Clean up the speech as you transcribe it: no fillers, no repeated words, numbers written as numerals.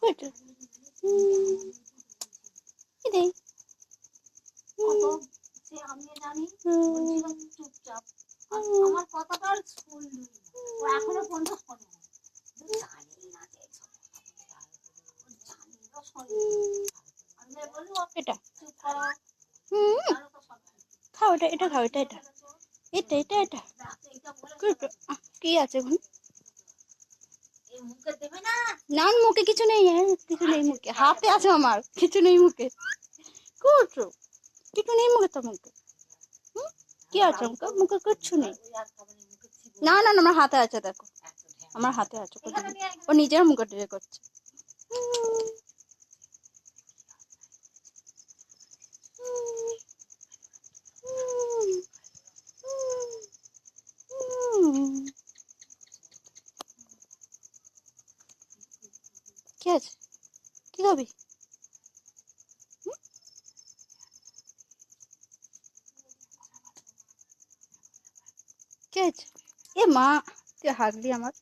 এটা এটাই আমি জানি চুপচাপ আমার কথাটা আর শুনলি ও এখনো পর্যন্ত শোনে জানি না যে জানি না শোনে আমি বলবো এটা চুপ করো খাও এটা এটা খাও এটা এটা এটা এটা এটা কি আছে এখন মুখে দেবে না না মুখে কিছু নেই কিছু নেই মুখে হাতে আছে আমার কিছু নেই মুখে করছো কিছু নেই মুখে তো মুখে কি আছে মুখে মুখে কিচ্ছু নেই না না না আমার হাতে আছে দেখো আমার হাতে আছে ও নিজের মুখে টেনে করছে কি আছে কি খাবি কি আছে এ মা তুই হাগলি আমার